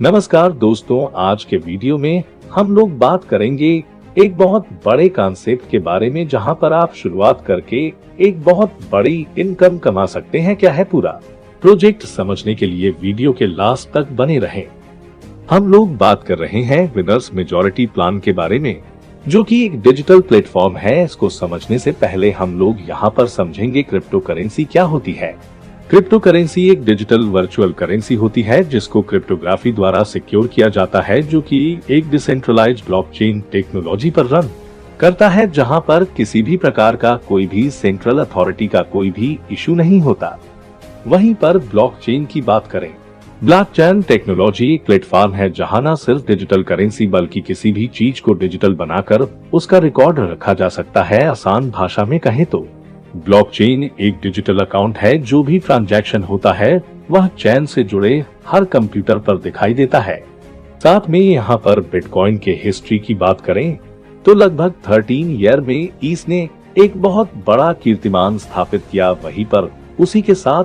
नमस्कार दोस्तों, आज के वीडियो में हम लोग बात करेंगे एक बहुत बड़े कॉन्सेप्ट के बारे में जहां पर आप शुरुआत करके एक बहुत बड़ी इनकम कमा सकते हैं। क्या है पूरा प्रोजेक्ट समझने के लिए वीडियो के लास्ट तक बने रहें। हम लोग बात कर रहे हैं विनर्स मेजॉरिटी प्लान के बारे में, जो कि एक डिजिटल प्लेटफॉर्म है। इसको समझने से पहले हम लोग यहाँ पर समझेंगे क्रिप्टो करेंसी क्या होती है। क्रिप्टो करेंसी एक डिजिटल वर्चुअल करेंसी होती है जिसको क्रिप्टोग्राफी द्वारा सिक्योर किया जाता है, जो कि एक डिसेंट्रलाइज्ड ब्लॉकचेन टेक्नोलॉजी पर रन करता है, जहां पर किसी भी प्रकार का कोई भी सेंट्रल अथॉरिटी का कोई भी इशू नहीं होता। वहीं पर ब्लॉकचेन की बात करें, ब्लॉकचेन टेक्नोलॉजी एक प्लेटफॉर्म है जहां न सिर्फ डिजिटल करेंसी बल्कि किसी भी चीज को डिजिटल बनाकर उसका रिकॉर्ड रखा जा सकता है। आसान भाषा में कहें तो ब्लॉकचेन एक डिजिटल अकाउंट है। जो भी ट्रांजैक्शन होता है वह चेन से जुड़े हर कंप्यूटर पर दिखाई देता है। साथ में यहाँ पर बिटकॉइन के हिस्ट्री की बात करें तो लगभग 13 ईयर में इसने एक बहुत बड़ा कीर्तिमान स्थापित किया। वहीं पर उसी के साथ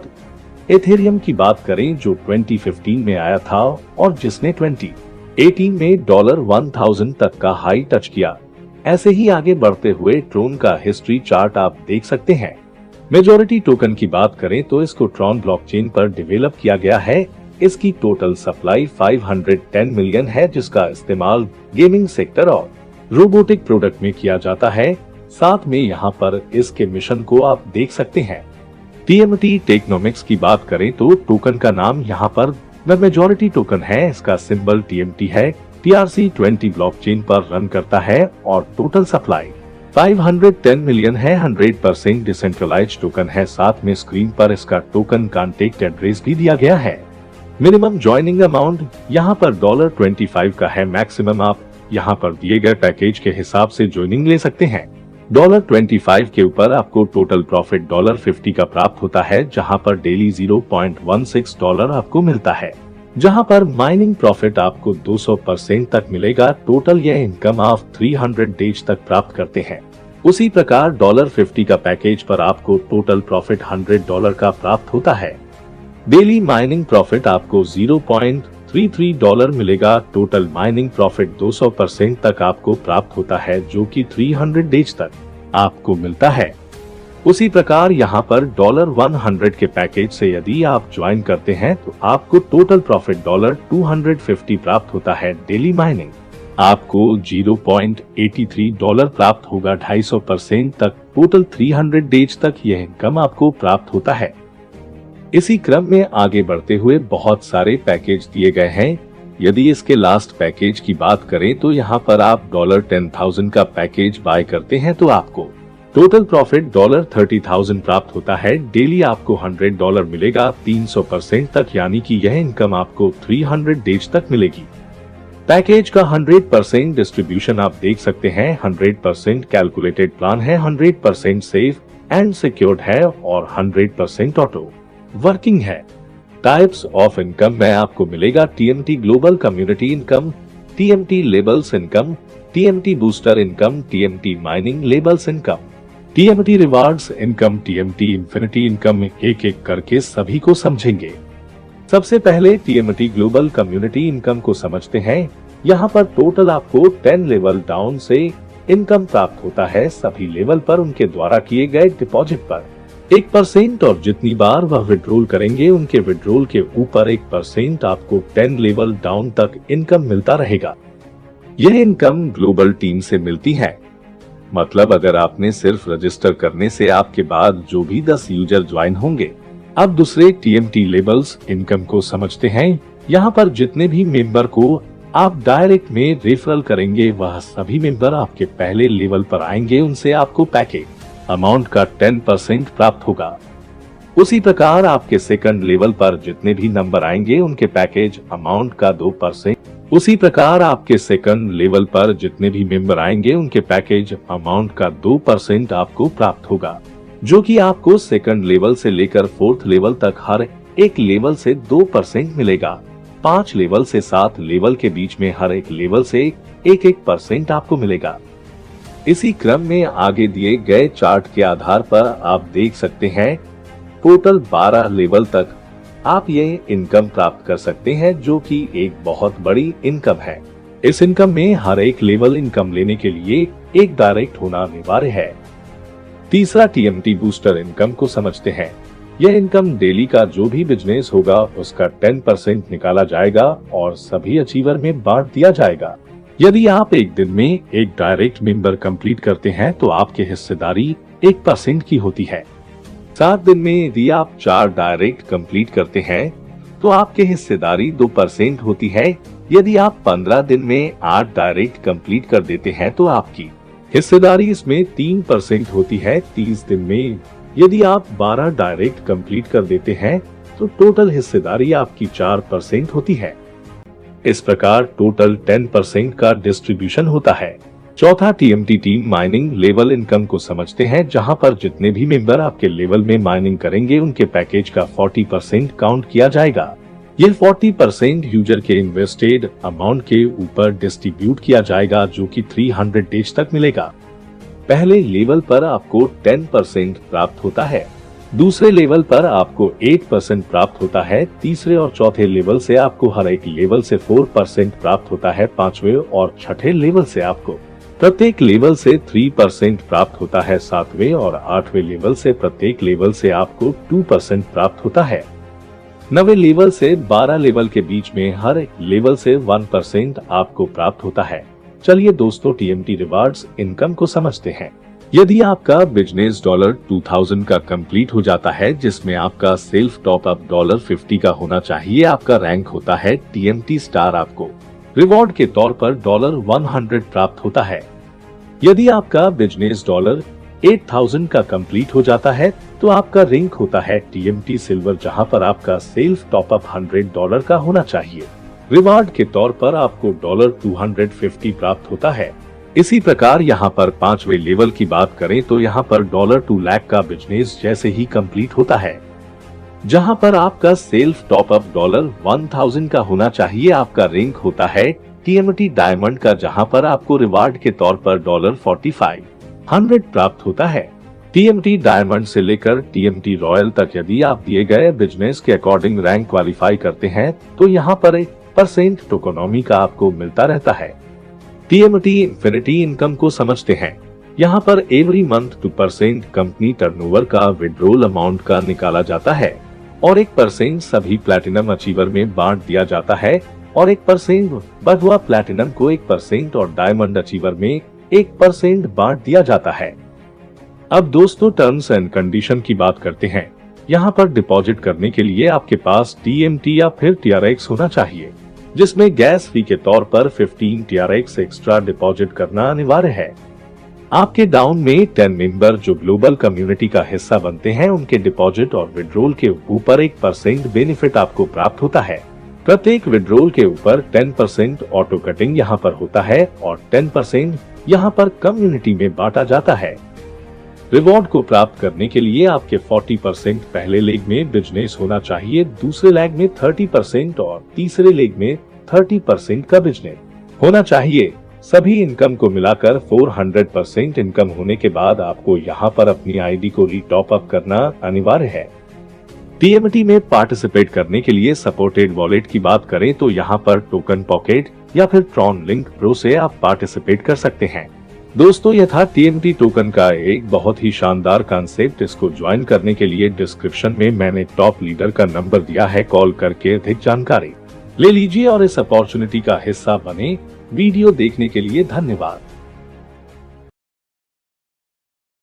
एथेरियम की बात करें जो 2015 में आया था और जिसने 2018 में $1000 तक का हाई टच किया। ऐसे ही आगे बढ़ते हुए ट्रोन का हिस्ट्री चार्ट आप देख सकते हैं। मेजॉरिटी टोकन की बात करें तो इसको ट्रॉन ब्लॉकचेन पर डेवलप किया गया है। इसकी टोटल सप्लाई 510 मिलियन है, जिसका इस्तेमाल गेमिंग सेक्टर और रोबोटिक प्रोडक्ट में किया जाता है। साथ में यहाँ पर इसके मिशन को आप देख सकते हैं। TMT टेक्नोमिक्स की बात करें तो टोकन का नाम यहाँ पर मेजॉरिटी टोकन है। इसका सिंबल TMT है। TRC20 ब्लॉकचेन पर रन करता है और टोटल सप्लाई 510 मिलियन है। 100% डिसेंट्रलाइज्ड टोकन है। साथ में स्क्रीन पर इसका टोकन कॉन्टेक्ट एड्रेस भी दिया गया है। मिनिमम ज्वाइनिंग अमाउंट यहाँ पर $25 का है। मैक्सिमम आप यहाँ पर दिए गए पैकेज के हिसाब से ज्वाइनिंग ले सकते हैं। $25 के ऊपर आपको टोटल प्रॉफिट $50 का प्राप्त होता है, जहाँ पर डेली $0.16 आपको मिलता है, जहां पर माइनिंग प्रॉफिट आपको 200% तक मिलेगा। टोटल यह इनकम आप 300 डेज तक प्राप्त करते हैं। उसी प्रकार $50 का पैकेज पर आपको टोटल प्रॉफिट $100 का प्राप्त होता है। डेली माइनिंग प्रॉफिट आपको $0.33 मिलेगा। टोटल माइनिंग प्रॉफिट 200% तक आपको प्राप्त होता है, जो कि 300 डेज तक आपको मिलता है। उसी प्रकार यहाँ पर $100 के पैकेज से यदि आप ज्वाइन करते हैं तो आपको टोटल प्रॉफिट $250 प्राप्त होता है। डेली माइनिंग आपको $0.83 प्राप्त होगा। 250% तक टोटल 300 डेज तक यह इनकम आपको प्राप्त होता है। इसी क्रम में आगे बढ़ते हुए बहुत सारे पैकेज दिए गए हैं। यदि इसके लास्ट पैकेज की बात करें तो यहाँ पर आप $10,000 का पैकेज बाय करते हैं तो आपको टोटल प्रॉफिट $30,000 प्राप्त होता है। डेली आपको $100 मिलेगा 300% तक, यानी कि यह इनकम आपको 300 डेज तक मिलेगी। पैकेज का 100% डिस्ट्रीब्यूशन आप देख सकते हैं। 100% कैलकुलेटेड प्लान है, 100% सेफ एंड सिक्योर्ड है और 100% ऑटो वर्किंग है। टाइप्स ऑफ इनकम में आपको मिलेगा TMT global community income, TMT labels income, TMT booster income, TMT mining labels income, TMT rewards income, TMT infinity income. एक एक करके सभी को समझेंगे। सबसे पहले TMT ग्लोबल कम्युनिटी इनकम को समझते हैं। यहाँ पर टोटल आपको 10 लेवल डाउन से इनकम प्राप्त होता है। सभी लेवल पर उनके द्वारा किए गए डिपॉजिट पर 1% और जितनी बार वह विड्रॉल करेंगे उनके विड्रॉल के ऊपर 1% आपको 10 लेवल डाउन तक इनकम मिलता रहेगा। यह इनकम ग्लोबल टीम से मिलती है। मतलब अगर आपने सिर्फ रजिस्टर करने से आपके बाद जो भी 10 यूजर ज्वाइन होंगे। अब दूसरे TMT लेबल्स इनकम को समझते हैं। यहाँ पर जितने भी मेंबर को आप डायरेक्ट में रेफरल करेंगे वह सभी मेंबर आपके पहले लेवल पर आएंगे। उनसे आपको पैकेज अमाउंट का 10% प्राप्त होगा। उसी प्रकार आपके सेकंड लेवल पर जितने भी नंबर आएंगे उनके पैकेज अमाउंट का 2%। उसी प्रकार आपके सेकंड लेवल पर जितने भी मेंबर आएंगे उनके पैकेज अमाउंट का 2% आपको प्राप्त होगा, जो कि आपको सेकंड लेवल से लेकर 4th लेवल तक हर एक लेवल से 2% मिलेगा। 5 लेवल से 7 लेवल के बीच में हर एक लेवल से 1% आपको मिलेगा। इसी क्रम में आगे दिए गए चार्ट के आधार पर आप देख सकते हैं टोटल 12 लेवल तक आप ये इनकम प्राप्ट कर सकते हैं, जो कि एक बहुत बड़ी इनकम है। इस इनकम में हर एक लेवल इनकम लेने के लिए एक डायरेक्ट होना अनिवार्य है। तीसरा, टीएमटी बूस्टर इनकम को समझते हैं। यह इनकम डेली का जो भी बिजनेस होगा उसका 10% निकाला जाएगा और सभी अचीवर में बांट दिया जाएगा। यदि आप एक दिन में एक डायरेक्ट मेंबर कंप्लीट करते हैं तो आपकी हिस्सेदारी 1% की होती है। 7 दिन में यदि आप 4 डायरेक्ट कंप्लीट करते हैं तो आपकी हिस्सेदारी 2% होती है। यदि आप 15 दिन में 8 डायरेक्ट कंप्लीट कर देते हैं तो आपकी हिस्सेदारी इसमें 3% होती है। 30 दिन में यदि आप 12 डायरेक्ट कंप्लीट कर देते हैं तो टोटल हिस्सेदारी आपकी 4% होती है। इस प्रकार टोटल 10% का डिस्ट्रीब्यूशन होता है। चौथा, TMT team mining level income को समझते हैं, जहां पर जितने भी मेंबर आपके लेवल में माइनिंग करेंगे उनके पैकेज का 40% काउंट किया जाएगा। ये 40% यूजर के इन्वेस्टेड अमाउंट के ऊपर डिस्ट्रीब्यूट किया जाएगा, जो कि 300 डेज तक मिलेगा। पहले लेवल पर आपको 10% प्राप्त होता है, दूसरे लेवल पर आपको 8% प्राप्त होता है, तीसरे और चौथे लेवल से आपको हर एक लेवल से 4% प्राप्त होता है, पांचवे और छठे लेवल से आपको प्रत्येक लेवल से 3% प्राप्त होता है, सातवें और आठवें लेवल से प्रत्येक लेवल से आपको 2% प्राप्त होता है। 9वें लेवल से 12 लेवल के बीच में हर एक लेवल से 1% आपको प्राप्त होता है। चलिए दोस्तों, टीएमटी रिवार्ड्स इनकम को समझते हैं। यदि आपका बिजनेस $2000 का कंप्लीट हो जाता है, जिसमें आपका सेल्फ टॉप अप $50 का होना चाहिए, आपका रैंक होता है टीएमटी स्टार। आपको रिवॉर्ड के तौर पर $100 प्राप्त होता है। यदि आपका बिजनेस $8000 का कंप्लीट हो जाता है तो आपका रैंक होता है टीएमटी सिल्वर, जहां पर आपका सेल्फ टॉप अप $100 का होना चाहिए। रिवार्ड के तौर पर आपको $250 प्राप्त होता है। इसी प्रकार यहाँ पर 5वें लेवल की बात करें तो यहाँ पर $2 लाख का बिजनेस जैसे ही कंप्लीट होता है, जहाँ पर आपका सेल्फ टॉप अप $1000 का होना चाहिए, आपका रैंक होता है टीएमटी डायमंड का, जहाँ पर आपको रिवार्ड के तौर पर $4500 प्राप्त होता है। टीएमटी डायमंड से लेकर टीएमटी रॉयल तक यदि आप दिए गए बिजनेस के अकॉर्डिंग रैंक क्वालिफाई करते हैं तो यहाँ पर 1% टोकोनॉमी का आपको मिलता रहता है। टीएमटी इंफिनिटी इनकम को समझते हैं। यहाँ पर एवरी मंथ 2% कंपनी टर्नओवर का विड्रॉल अमाउंट का निकाला जाता है और 1% सभी प्लैटिनम अचीवर में बांट दिया जाता है और 1% बढ़ुआ प्लैटिनम को 1% और डायमंड अचीवर में 1% बांट दिया जाता है। अब दोस्तों, टर्म्स एंड कंडीशन की बात करते हैं। यहाँ पर डिपॉजिट करने के लिए आपके पास टीएमटी या फिर टीआरएक्स होना चाहिए, जिसमें गैस फी के तौर पर 15 टीआरएक्स एक्स्ट्रा डिपॉजिट करना अनिवार्य है। आपके डाउन में 10 मेंबर जो ग्लोबल कम्युनिटी का हिस्सा बनते हैं, उनके डिपॉजिट और विड्रॉल के ऊपर 1% बेनिफिट आपको प्राप्त होता है। प्रत्येक विड्रॉल के ऊपर 10% ऑटो कटिंग यहाँ पर होता है और 10% यहाँ पर कम्युनिटी में बांटा जाता है। रिवॉर्ड को प्राप्त करने के लिए आपके 40% पहले लेग में बिजनेस होना चाहिए, दूसरे लेग में 30% और तीसरे लेग में 30% का बिजनेस होना चाहिए। सभी इनकम को मिलाकर 400% इनकम होने के बाद आपको यहाँ पर अपनी आईडी को रीटॉप अप करना अनिवार्य है। टीएमटी में पार्टिसिपेट करने के लिए सपोर्टेड वॉलेट की बात करें तो यहाँ पर टोकन पॉकेट या फिर ट्रॉन लिंक प्रो से आप पार्टिसिपेट कर सकते हैं। दोस्तों, यह था टीएमटी टोकन का एक बहुत ही शानदार कॉन्सेप्ट। इसको ज्वाइन करने के लिए डिस्क्रिप्शन में मैंने टॉप लीडर का नंबर दिया है, कॉल करके अधिक जानकारी ले लीजिए और इस अपॉर्चुनिटी का हिस्सा बने। वीडियो देखने के लिए धन्यवाद।